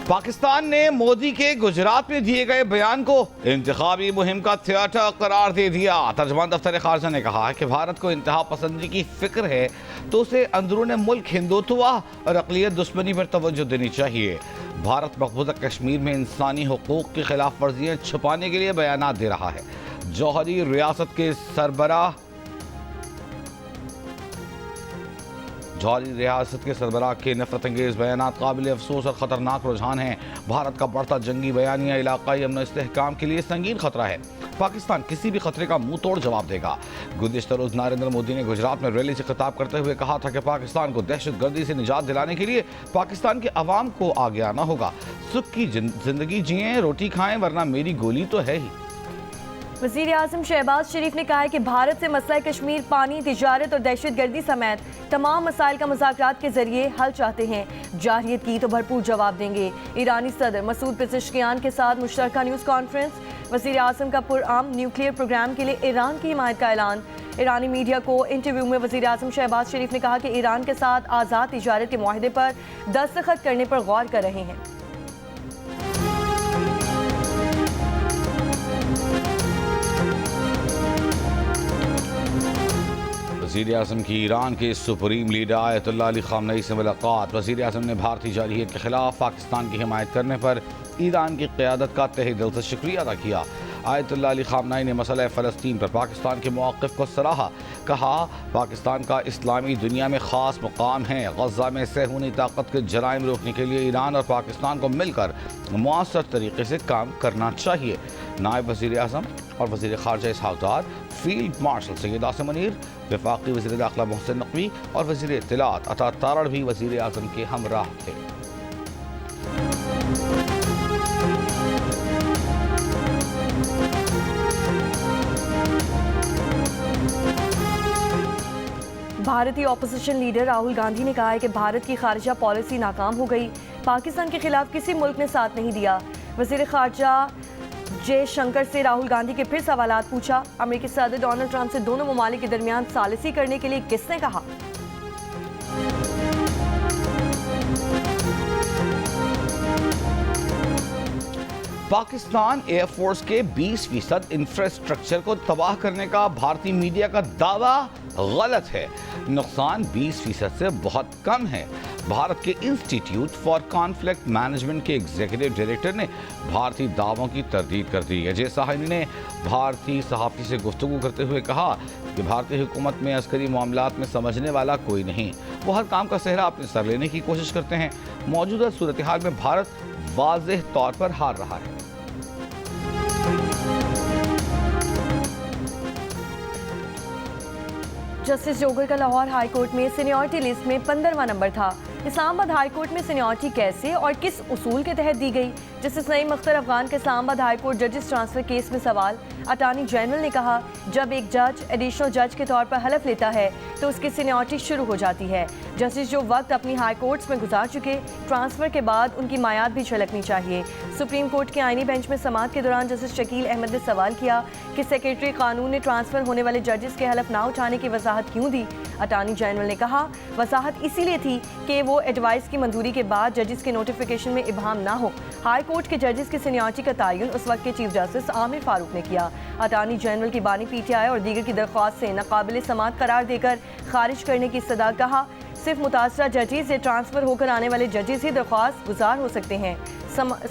पाकिस्तान ने मोदी के गुजरात में दिए गए बयान को इंतखाबी मुहिम का थिएटर करार दे दिया। तर्जुमान दफ्तर खारजा ने कहा है कि भारत को इंतहा पसंदी की फिक्र है तो उसे अंदरून मुल्क हिंदुत्व और अक़लियत दुश्मनी पर तवज्जो देनी चाहिए। भारत मकबूजा कश्मीर में इंसानी हुकूक की खिलाफ वर्जियाँ छुपाने के लिए बयान दे रहा है। जौहरी रियासत के सरबराह के नफरत अंगेज़ बयान काबिल अफसोस और ख़तरनाक रुझान हैं। भारत का बढ़ता जंगी बयानिया इलाक़ाई अमन इस्तेहकाम के लिए संगीन खतरा है। पाकिस्तान किसी भी खतरे का मुंह तोड़ जवाब देगा। गुज़िश्ता रोज़ नरेंद्र मोदी ने गुजरात में रैली से खिताब करते हुए कहा था कि पाकिस्तान को दहशत गर्दी से निजात दिलाने के लिए पाकिस्तान के अवाम को आगे आना होगा। सुख की जिंदगी जिएं, रोटी खाएं, वरना मेरी गोली तो है ही। वज़ीर आज़म शहबाज शरीफ ने कहा है कि भारत से मसला कश्मीर, पानी, तिजारत और दहशत गर्दी समेत तमाम मसाइल का मुज़ाकरात के जरिए हल चाहते हैं। जारहियत की तो भरपूर जवाब देंगे। ईरानी सदर मसूद पेज़ेश्कियान के साथ मुश्तरका न्यूज़ कॉन्फ्रेंस। वज़ीर आज़म का पुरअमन न्यूक्लियर प्रोग्राम के लिए ईरान की हिमायत का ऐलान। ईरानी मीडिया को इंटरव्यू में वज़ीर आज़म शहबाज शरीफ ने कहा कि ईरान के साथ आज़ाद तिजारत के मुआहदे पर दस्तखत करने पर गौर कर रहे हैं। वज़ीर आज़म की ईरान के सुप्रीम लीडर आयतुल्लाह अली ख़ामनई से मुलाकात। वज़ीर आज़म ने भारतीय जारहियत के खिलाफ पाकिस्तान की हिमायत करने पर ईरान की क़यादत का तहे दिल से शुक्रिया अदा किया। आयतुल्लाह अली ख़ामनई ने मसला फ़लस्तीन पर पाकिस्तान के मौक़िफ़ को सराहा। कहा, पाकिस्तान का इस्लामी दुनिया में ख़ास मुकाम है। गज़ा में सहूनी ताकत के जराइम रोकने के लिए ईरान और पाकिस्तान को मिलकर मुअस्सर तरीके से काम करना चाहिए। नायब वज़ीर आज़म और वज़ीर ख़ारजा इसहाक़ डार, फील्ड मार्शल सैयद आसिम मुनीर, वफ़ाक़ी वज़ीर दाख़िला मोहसिन नक़वी और वज़ीर इत्तलात अता तारड़ भी वज़ीर आज़म के हमराह थे। भारतीय ऑपोजिशन लीडर राहुल गांधी ने कहा है कि भारत की खारजा पॉलिसी नाकाम हो गई। पाकिस्तान के खिलाफ किसी मुल्क ने साथ नहीं दिया। वज़ीर ख़ारजा जयशंकर से राहुल गांधी के फिर सवालात पूछा। अमेरिकी सदर डोनाल्ड ट्रंप से दोनों ममालिक के दरमियान सालिसी करने के लिए किसने कहा? पाकिस्तान एयरफोर्स के 20% इंफ्रास्ट्रक्चर को तबाह करने का भारतीय मीडिया का दावा गलत है। नुकसान 20% से बहुत कम है। भारत के इंस्टीट्यूट फॉर कॉन्फ्लिक्ट मैनेजमेंट के एग्जीक्यूटिव डायरेक्टर ने भारतीय दावों की तरदीद कर दी है। अजय साहनी ने भारतीय सहाफ़ी से गुफ्तगू करते हुए कहा कि भारतीय हुकूमत में अस्करी मामलात में समझने वाला कोई नहीं। वो हर काम का सेहरा अपने सर लेने की कोशिश करते हैं। मौजूदा सूरत हाल में भारत वाज़ेह तौर पर हार रहा है। जस्टिस जोगर का लाहौर हाई कोर्ट में सीनियरिटी लिस्ट में 15वां नंबर था। इस्लामाबाद हाई कोर्ट में सीनियरिटी कैसे और किस उसूल के तहत दी गई? जस्टिस नईम अख्तर अफगान के इस्लामाबाद हाई कोर्ट जजेस ट्रांसफर केस में सवाल। अटॉर्नी जनरल ने कहा, जब एक जज एडिशनल जज के तौर पर हलफ लेता है तो उसकी सीनियरिटी शुरू हो जाती है। जस्टिस जो वक्त अपनी हाई कोर्ट्स में गुजार चुके, ट्रांसफर के बाद उनकी मायात भी झलकनी चाहिए। सुप्रीम कोर्ट के आईनी बेंच में समाअत के दौरान जस्टिस शकील अहमद ने सवाल किया कि सेक्रेटरी कानून ने ट्रांसफर होने वाले जजेस के हलफ ना उठाने की वजाहत क्यों दी? अटॉर्नी जनरल ने कहा, वजाहत इसीलिए थी कि वो एडवाइस की मंजूरी के बाद जजेस के नोटिफिकेशन में इबाहम ना हो। हाई कोर्ट के जजेस की सीनियरिटी का तयन उस वक्त के चीफ जस्टिस आमिर फारूक ने किया। अटॉर्नी जनरल की बानी पीटीआई और दीगर की दरख्वास्त से नाकाबिल समाअत करार देकर खारिज करने की सदा। कहा, सिर्फ मुतासरा जजेस से ट्रांसफर होकर आने वाले जजेस ही दरख्वास्त गुजार हो सकते हैं।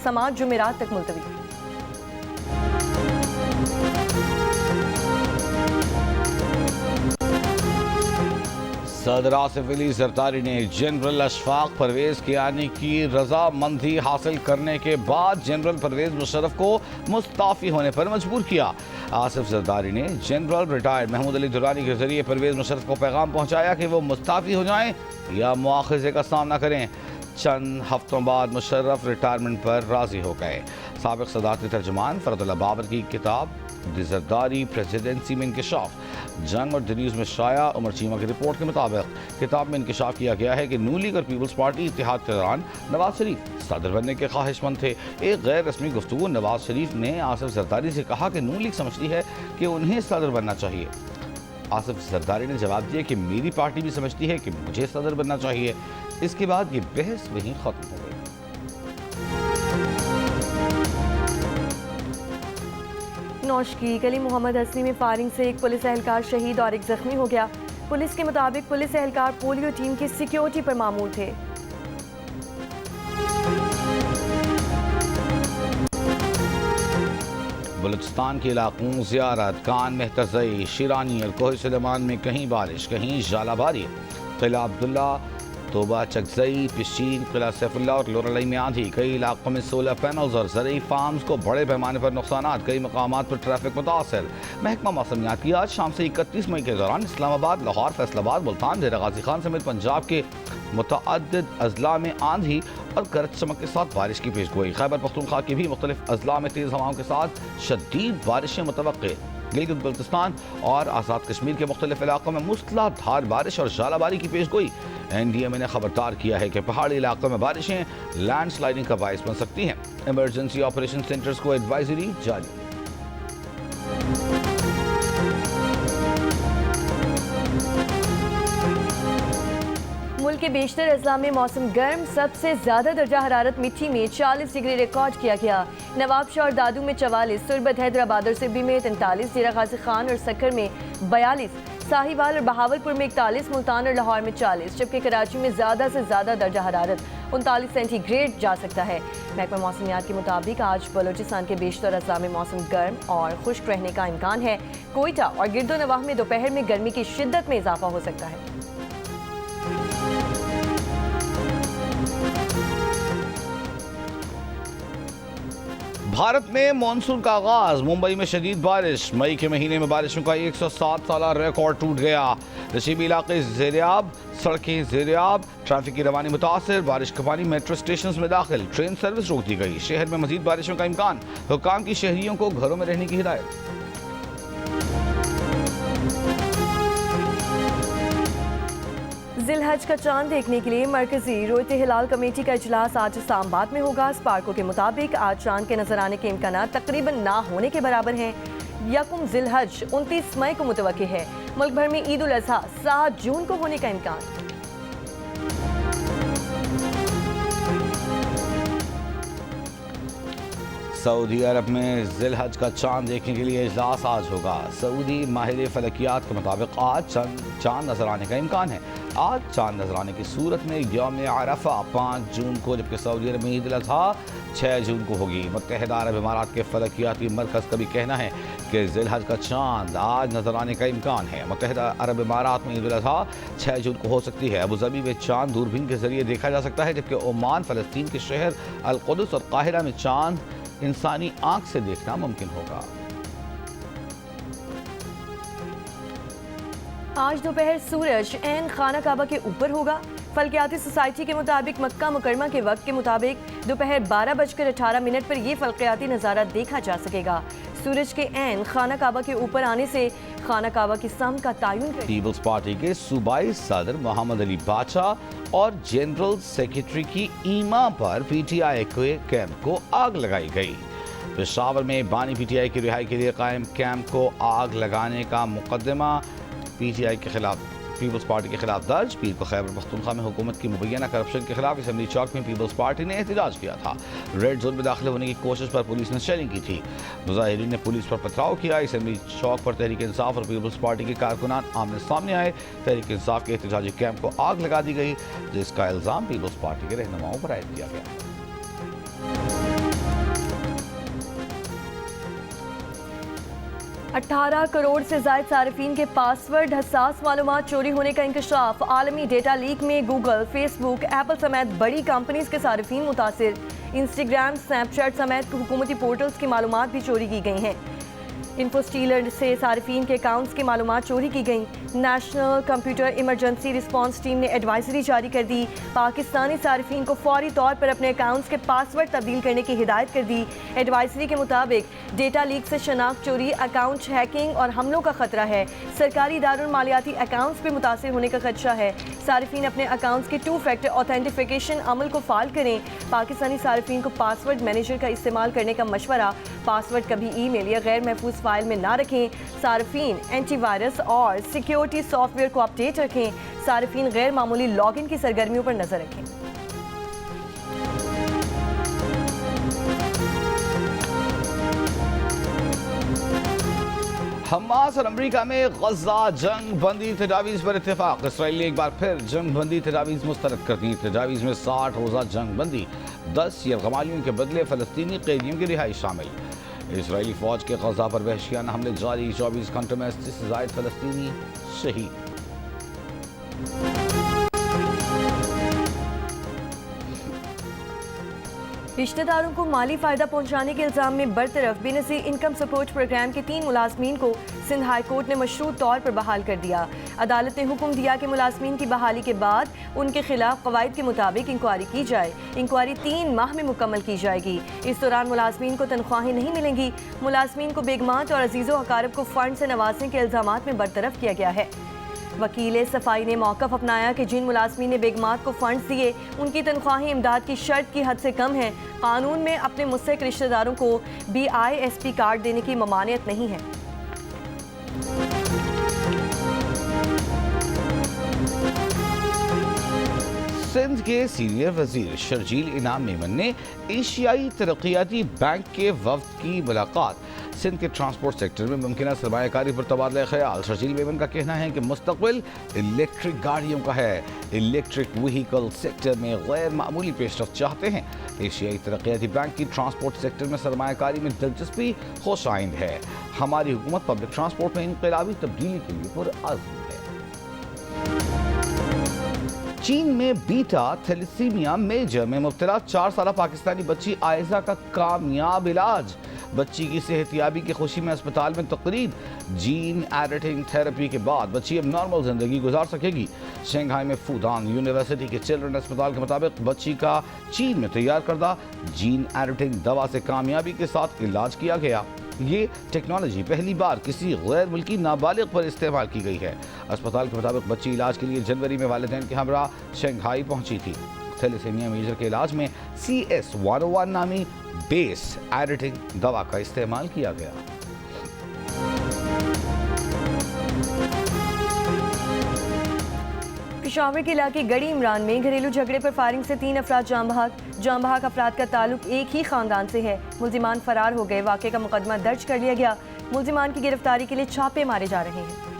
समाअत जुमेरात तक मुलतवी। सदर आसिफ अली जरदारी ने जनरल अशफाक परवेज़ के आने की रजामंदी हासिल करने के बाद जनरल परवेज़ मुशर्रफ को मुस्ताफ़ी होने पर मजबूर किया। आसिफ जरदारी ने जनरल रिटायर्ड महमूद अली दुरानी के जरिए परवेज़ मुशर्रफ को पैगाम पहुँचाया कि वो मुस्ताफ़ी हो जाएँ या मुआख़ज़े का सामना करें। चंद हफ्तों बाद मुशर्रफ रिटायरमेंट पर राज़ी हो गए। साबिक़ सदारती तर्जुमान फरदुल्लाह बाबर की किताब द जरदारी प्रेसिडेंसी में इंकशाफ, जंग और दनीज़ में शाया। उमर चीमा की रिपोर्ट के मुताबिक किताब में इंकशाफ किया गया है कि नून लीग और पीपल्स पार्टी इत्तेहाद के दौरान नवाज शरीफ सदर बनने के ख्वाहिशमंद थे। एक गैर रस्मी गुफ्तगू नवाज शरीफ ने आसिफ जरदारी से कहा कि नून लीग समझती है कि उन्हें सदर बनना चाहिए। आसिफ जरदारी ने जवाब दिया कि मेरी पार्टी भी समझती है कि मुझे सदर बनना चाहिए। इसके बाद ये बहस वहीं ख़त्म हो गई। नौश की गली मोहम्मद हसनी में फायरिंग से एक पुलिस एहलकार शहीद और एक जख्मी हो गया। पुलिस के मुताबिक पुलिस एहलकार पोलियो टीम की सिक्योरिटी पर मामूर थे। बलूचिस्तान के इलाकों ज़ियारत, कान मेहतज़ई, शिरानी और कोह सुलेमान में कहीं बारिश कहीं ज़ालाबारी। किला अब्दुल्ला, तोबा चकजई, पिशीन, किला सैफुल्ला और लोरलई में आंधी। कई इलाकों में सोलर पैनल्स और ज़रूरी फार्म्स को बड़े पैमाने पर नुकसान। कई मकामात पर ट्रैफिक मुतासर। महकमा मौसमियात की आज शाम से 31 मई के दौरान इस्लामाबाद, लाहौर, फैसलाबाद, मुल्तान, डेरा गाजी खान समेत पंजाब के मुतअद्दिद अजला में आंधी और गरज चमक के साथ बारिश की पेशगोई। खैबर पख्तूनख्वा के भी मुख्तलिफ अजला में तेज़ हवाओं के साथ शदीद बारिशें मुतवक्के। गिलगित बल्तिस्तान और आज़ाद कश्मीर के मुख्तलिफ इलाकों में मूसलाधार बारिश और ज़ालाबारी की पेशगोई। NDMA ने खबरदार किया है कि पहाड़ी इलाकों में बारिशें लैंडस्लाइडिंग का बायस बन सकती हैं। इमरजेंसी ऑपरेशन सेंटर्स को एडवाइजरी जारी। मुल्क के बेशतर अजला में मौसम गर्म। सबसे ज्यादा दर्जा हरारत मिठी में 40 डिग्री रिकॉर्ड किया गया। नवाबशाह और दादू में 44, सुरबत हैदराबाद और सिरबी में 43, डेरा गाजी खान और सक्कर में 42, साहिवाल और बहावलपुर में 41, मुल्तान और लाहौर में 40, जबकि कराची में ज्यादा से ज्यादा दर्जा हरारत 39 सेंटीग्रेड जा सकता है। महकमा मौसमियात के मुताबिक आज बलोचिस्तान के बेशतर अजला में मौसम गर्म और खुश्क रहने का इम्कान है। कोयटा और गिरदोनवाह में दोपहर में गर्मी की शिद्दत में इजाफा हो सकता है। भारत में मानसून का आगाज। मुंबई में शदीद बारिश। मई के महीने में बारिशों का 107 साला रिकॉर्ड टूट गया। नशीबी इलाके ज़ेरियाब, सड़कें ज़ेरियाब, ट्रैफिक की रवानी मुतासर। बारिश का पानी मेट्रो स्टेशन में दाखिल। ट्रेन सर्विस रोक दी गई। शहर में मजीद बारिशों का इम्कान। हुक्काम की शहरियों को घरों में रहने की हिदायत। जिलहज का चांद देखने के लिए मरकजी रोयते हिलाल कमेटी का इजलास आज इस्लामाबाद में होगा। स्पार्को के मुताबिक आज चांद के नजर आने के इम्कान तकरीबन ना होने के बराबर हैं। यकुम जिलहज 29 मई को मुतवक्की है। मुल्क भर में ईद उल अजहा 7 जून को होने का इम्कान। सऊदी अरब में जिलहज का चांद देखने के लिए इजलास आज होगा। सऊदी माहिर फलकियात के मुताबिक आज चांद नजर आने का इम्कान है। आज चांद नजर आने की सूरत में यौम अरफा 5 जून को, जबकि सऊदी अरब में ईद उल अजहा 6 जून को होगी। मुत्तहिदा अरब इमारात के फलकियाती मरकज़ का भी कहना है कि जिलहज का चांद आज नजर आने का इम्कान है। मुत्तहिदा अरब इमारात में ईद उल अजहा 6 जून को हो सकती है। अबू धाबी में चांद दूरबीन के जरिए देखा जा सकता है, जबकि ओमान, फ़लस्तीन के शहर अल कुद्स और काहिरा में चांद इंसानी आंख से देखना मुमकिन होगा। आज दोपहर सूरज ऐन खाना काबा के ऊपर होगा। फल्कियाती सोसाइटी के मुताबिक मक्का मुकरमा के वक्त के मुताबिक दोपहर 12:18 पर यह फल्कियाती नज़ारा देखा जा सकेगा। सूरज के ऐन खाना काबा के ऊपर आने से खाना काबा की सम का तयन कर। पीपल्स पार्टी के सूबाई सदर मोहम्मद अली बाचा और जनरल सेक्रेटरी की ईमा पर PTI के कैंप को आग लगाई गई। पेशावर में बानी PTI की रिहाई के लिए कायम कैंप को आग लगाने का मुकदमा PTI के खिलाफ पीपल्स पार्टी के खिलाफ दर्ज। पीर को खैबर पख्तूनख्वा में हुकूमत की मुबैना करप्शन के खिलाफ असेंबली चौक में पीपल्स पार्टी ने एहतजाज किया था। रेड जोन में दाखिल होने की कोशिश पर पुलिस ने शेलिंग की थी। मुजाहिरीन ने पुलिस पर पथराव किया। असेंबली चौक पर तहरीक इंसाफ और पीपल्स पार्टी के कारकुनान आमने सामने आए। तहरीक इंसाफ के एहतजाजी कैंप को आग लगा दी गई, जिसका इल्ज़ाम पीपल्स पार्टी के रहनुमाओं पर आयद किया गया। 18 करोड़ से ज़ायद सारिफीन के पासवर्ड हसास मालूमात चोरी होने का इंकशाफ। आलमी डेटा लीक में गूगल, फेसबुक, एप्पल समेत बड़ी कंपनीज के सारिफीन मुतासिर। इंस्टाग्राम, स्नैपचैट समेत हुकूमती पोर्टल्स की मालूमात भी चोरी की गई हैं। इन्फोस्टीलर से सारिफीन के अकाउंट्स की मालूमात चोरी की गई। National computer emergency response team ने एडवाइजरी जारी कर दी। पाकिस्तानी सारिफीन को फौरी तौर पर अपने अकाउंट्स के पासवर्ड तब्दील करने की हिदायत कर दी। एडवाइजरी के मुताबिक डेटा लीक से शनाख्त चोरी, अकाउंट हैकिंग और हमलों का खतरा है। सरकारी इदारों और मालियाती अकाउंट्स पर मुतासिर होने का खदशा है। सारिफीन अपने अकाउंट्स के 2 फैक्टर ऑथेंटिफिकेशन अमल को फाल करें। पाकिस्तानी सारिफीन को पासवर्ड मैनेजर का इस्तेमाल करने का मशवरा। पासवर्ड कभी ईमेल या गैर महफूज फाइल में ना रखें। सारिफीन एंटीवायरस और सिक्योरिटी सॉफ्टवेयर को अपडेट रखें। सारिफीन गैर मामूली लॉगिन की सरगर्मियों पर नजर रखें। हमास और अमरीका में गजा जंग बंदी तजावीज़ पर इत्तेफाक। इसराइल ने एक बार फिर जंग बंदी तजावीज़ मुस्तरद कर दी। तजावीज़ में 60 रोज़ा जंग बंदी, 10 यरगमालियों के बदले फ़लस्तीनी कैदियों की रिहाई शामिल। इसराइली फ़ौज के गजा पर वहशियाना हमले जारी, 24 घंटों में 80 से ज़ायद फ़लस्तीनी शहीद। रिश्तेदारों को माली फायदा पहुंचाने के इल्जाम में बरतरफ बेनज़ीर इनकम सपोर्ट प्रोग्राम के 3 मुलाजमीन को सिंध हाई कोर्ट ने मशरूत तौर पर बहाल कर दिया। अदालत ने हुक्म दिया कि मुलाजमीन की बहाली के बाद उनके खिलाफ कवायद के मुताबिक इंक्वायरी की जाए। इंक्वायरी 3 माह में मुकम्मल की जाएगी। इस दौरान मुलाजमीन को तनख्वाहें नहीं मिलेंगी। मुलाजमीन को बेगमात और अजीज़ो अकारब को फंड से नवाजने के इल्जाम में बरतरफ किया गया है। वकील सफाई ने मौक़िफ़ अपनाया कि जिन मुलाजमीन ने बेगमात को फंड्स दिए उनकी तनख्वाहें इमदाद की शर्त की हद से कम है। कानून में अपने मुस्तहिक़ रिश्तेदारों को BISP कार्ड देने की ममानियत नहीं है। सिंध के सीनियर वजीर शर्जील इनाम मेमन ने एशियाई तरक्याती बैंक के वफ्द की मुलाकात। सिंध के ट्रांसपोर्ट सेक्टर में मुमकिन सरमायाकारी पर तबादला ख्याल। शर्जील मेमन का कहना है कि मुस्तकबिल इलेक्ट्रिक गाड़ियों का है। इलेक्ट्रिक व्हीकल सेक्टर में गैर मामूली पेशरफ्त चाहते हैं। एशियाई तरक्याती बैंक की ट्रांसपोर्ट सेक्टर में सरमायाकारी में दिलचस्पी खुश आइंद है। हमारी हुकूमत पब्लिक ट्रांसपोर्ट में इनकलाबी तब्दीली के लिए पुरअज़्म है। चीन में बीटा थैलेसीमिया मेजर में मुब्तला 4 साला पाकिस्तानी बच्ची आयजा का कामयाब इलाज। बच्ची की सेहतियाबी की खुशी में अस्पताल में तकरीब। जीन एडिटिंग थेरेपी के बाद बच्ची अब नॉर्मल जिंदगी गुजार सकेगी। शंघाई में फूडान यूनिवर्सिटी के चिल्ड्रन अस्पताल के मुताबिक बच्ची का चीन में तैयार करदा जीन एडिटिंग दवा से कामयाबी के साथ इलाज किया गया। ये टेक्नोलॉजी पहली बार किसी गैर मुल्की नाबालिग पर इस्तेमाल की गई है। अस्पताल के मुताबिक बच्ची इलाज के लिए जनवरी में वालिदैन के हमरा शंघाई पहुंची थी। थैलेसीमिया मेजर के इलाज में CS101 नामी बेस एडिटिंग दवा का इस्तेमाल किया गया। पेशावर के इलाके गड़ी इमरान में घरेलू झगड़े पर फायरिंग से 3 अफराद जाम बहक अफराद का ताल्लुक एक ही खानदान से है। मुल्जिमान फरार हो गए। वाक़े का मुकदमा दर्ज कर लिया गया। मुल्जिमान की गिरफ्तारी के लिए छापे मारे जा रहे हैं।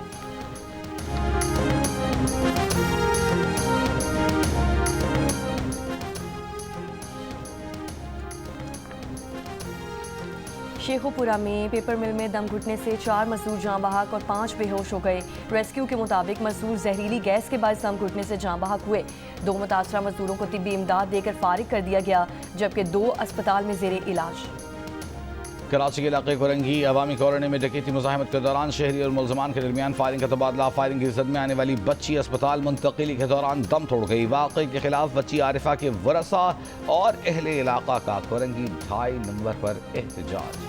शेखोपुरा में पेपर मिल में दम घुटने से 4 मजदूर जाँ बहक और 5 बेहोश हो गए। रेस्क्यू के मुताबिक मजदूर जहरीली गैस के बाद दम घुटने से जाँ बहक हुए। 2 मुतासरा मजदूरों को तिब्बी इमदाद देकर फारिग कर दिया गया, जबकि 2 अस्पताल में जेरे इलाज। कराची के इलाके कोरंगी अवामी कॉलोनी में डकैती मुज़ाहमत के दौरान शहरी और मुल्ज़मान के दरमियान फायरिंग का तबादला। फायरिंग की जद में आने वाली बच्ची अस्पताल मुंतकिली के दौरान दम तोड़ गई। वाक़े के खिलाफ बच्ची आरिफा के वरसा और अहले इलाका का कोरंगी 2.5 नंबर पर एहतजाज।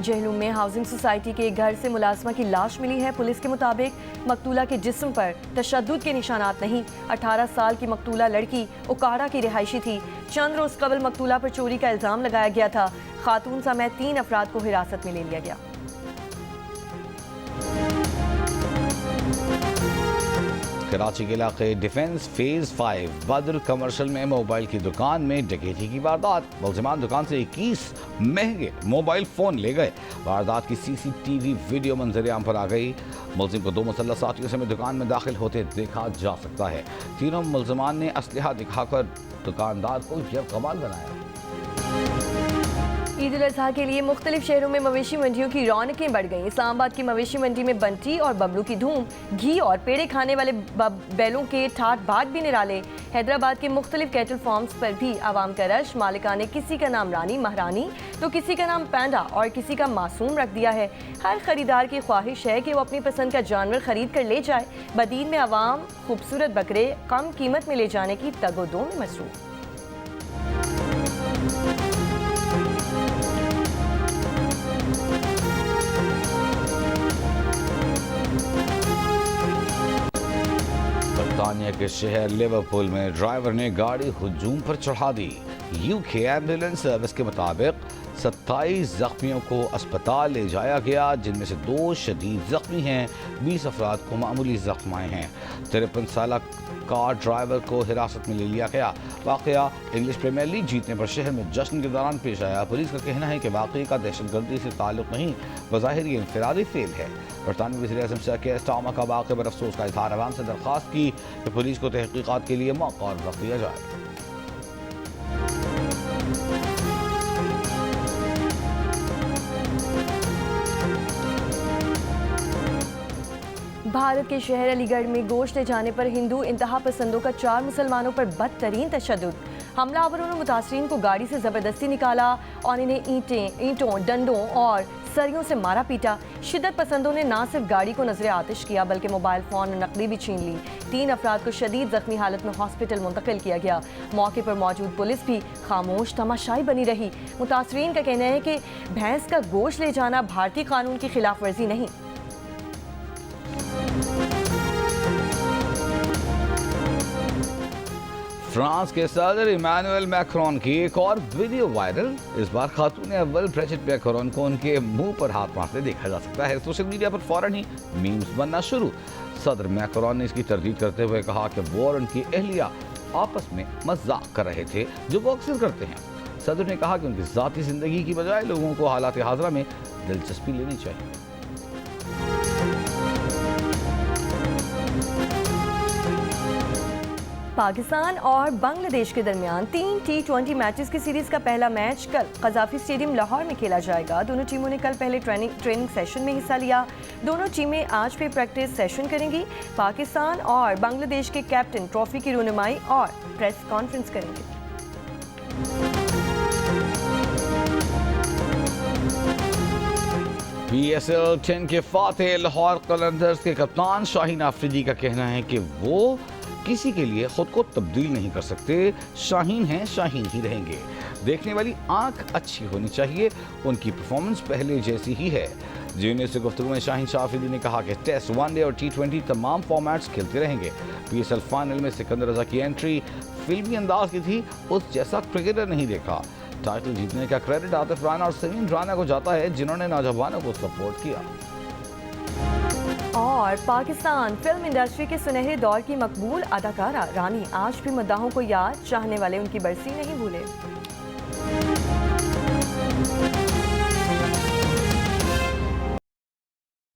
जहलूम में हाउसिंग सोसाइटी के एक घर से मुलाजमा की लाश मिली है। पुलिस के मुताबिक मकतूला के जिस्म पर तशद्दुद के निशानात नहीं। 18 साल की मकतूला लड़की उकाड़ा की रिहायशी थी। चंद रोज कबल मकतूला पर चोरी का इल्जाम लगाया गया था। खातून समेत 3 अफराद को हिरासत में ले लिया गया। कराची के इलाके डिफेंस फेज 5 बद्र कमर्शियल में मोबाइल की दुकान में डकैती की वारदात। मुल्जिमान दुकान से 21 महंगे मोबाइल फ़ोन ले गए। वारदात की CCTV वीडियो मंजर-ए-आम पर आ गई। मुल्जिम को 2 मुसल्लह साथियों समेत दुकान में दाखिल होते देखा जा सकता है। तीनों मुल्जिमान ने असलहा दिखाकर दुकानदार को यरगमाल बनाया। ईद उल अज़हा के लिए मुख्तलिफ शहरों में मवेशी मंडियों की रौनकें बढ़ गईं। इस्लामाबाद की मवेशी मंडी में बंटी और बबलू की धूम। घी और पेड़े खाने वाले बैलों के ठाट बाट भी निराले। हैदराबाद के मुख्तलिफ कैटल फार्म्स पर भी आवाम का रश। मालिका ने किसी का नाम रानी महारानी तो किसी का नाम पैंडा और किसी का मासूम रख दिया है। हर खरीदार की ख्वाहिश है कि वो अपनी पसंद का जानवर खरीद कर ले जाए। बदीन में आवाम खूबसूरत बकरे कम कीमत में ले जाने की तगोदो में मसरूफ। बरतानिया के शहर लिवरपूल में ड्राइवर ने गाड़ी हुजूम पर चढ़ा दी। UK एम्बुलेंस सर्विस के मुताबिक 27 जख्मियों को अस्पताल ले जाया गया, जिनमें से 2 शदीद जख्मी हैं। 20 अफराद को मामूली जख्म आए हैं। 53 साल कार ड्राइवर को हिरासत में ले लिया गया। वाकया इंग्लिश प्रीमियर लीग जीतने पर शहर में जश्न के दौरान पेश आया। पुलिस का कहना है कि वाकई का दहशतगर्दी से ताल्लुक नहीं, बज़ाहिर ये इंफरादी फेल है। बरतानवी वज़ीर-ए-आज़म सर केयर स्टारमर का वाक़े पर अफसोस का इज़हार। अवाम से दरख्वास्त की कि पुलिस को तहक़ीक़ात के लिए मौका और वक्त दिया जाए। भारत के शहर अलीगढ़ में गोश्त ले जाने पर हिंदू इंतहा पसंदों का 4 मुसलमानों पर बदतरीन तशद्दुद। हमलावरों ने मुतासरीन को गाड़ी से ज़बरदस्ती निकाला और इन्हें ईंटों, डंडों और सरियों से मारा पीटा। शिद्दत पसंदों ने न सिर्फ गाड़ी को नजर आतिश किया बल्कि मोबाइल फ़ोन और नकदी भी छीन ली। 3 अफराद को शदीद ज़ख्मी हालत में हॉस्पिटल मुंतकिल किया गया। मौके पर मौजूद पुलिस भी खामोश तमाशाई बनी रही। मुतासरीन का कहना है कि भैंस का गोश्त ले जाना भारतीय कानून की खिलाफ वर्जी नहीं। फ्रांस के सदर इमानुएल मैक्रोन की एक और वीडियो वायरल। इस बार खातून अव्वल ब्रिजिट मैक्रोन को उनके मुंह पर हाथ मारते देखा जा सकता है। सोशल मीडिया पर फौरन ही मीम्स बनना शुरू। सदर मैक्रोन ने इसकी तरदीद करते हुए कहा कि वो और उनकी अहलिया आपस में मजाक कर रहे थे, जो वो अक्सर करते हैं। सदर ने कहा कि उनकी ज़ाती ज़िंदगी की बजाय लोगों को हालात हाज़िरा में दिलचस्पी लेनी चाहिए। पाकिस्तान और बांग्लादेश के दरमियान 3 T20 मैचेस की सीरीज का पहला मैच कल कज़ाफ़ी स्टेडियम लाहौर में खेला जाएगा। दोनों टीमों ने कल पहले ट्रेनिंग सेशन में हिस्सा लिया। दोनों टीमें आज भी प्रैक्टिस सेशन करेंगी। पाकिस्तान और बांग्लादेश के कैप्टन ट्रॉफी की रुनुमाई और प्रेस कॉन्फ्रेंस करेंगे। PSL 10 के फातेह लाहौर कलंदर्स के कप्तान शाहीन आफरीदी का कहना है कि वो किसी के लिए खुद को तब्दील नहीं कर सकते। शाहीन हैं, शाहीन ही रहेंगे। देखने वाली आंख अच्छी होनी चाहिए। उनकी परफॉर्मेंस पहले जैसी ही है। जूनियर से गुफ्तगू में शाहीन आफरीदी ने कहा कि टेस्ट, वनडे और T20 तमाम फॉर्मेट्स खेलते रहेंगे। PSL फाइनल में सिकंदर रजा की एंट्री फिल्मी अंदाज की थी। उस जैसा क्रिकेटर नहीं देखा। टाइटल जीतने का क्रेडिट आतिफ राना और समीन राना को जाता है, जिन्होंने नौजवानों को सपोर्ट किया। और पाकिस्तान फिल्म इंडस्ट्री के सुनहरे दौर की मकबूल अदाकारा रानी आज भी मद्दाहों को याद, चाहने वाले उनकी बरसी नहीं भूले।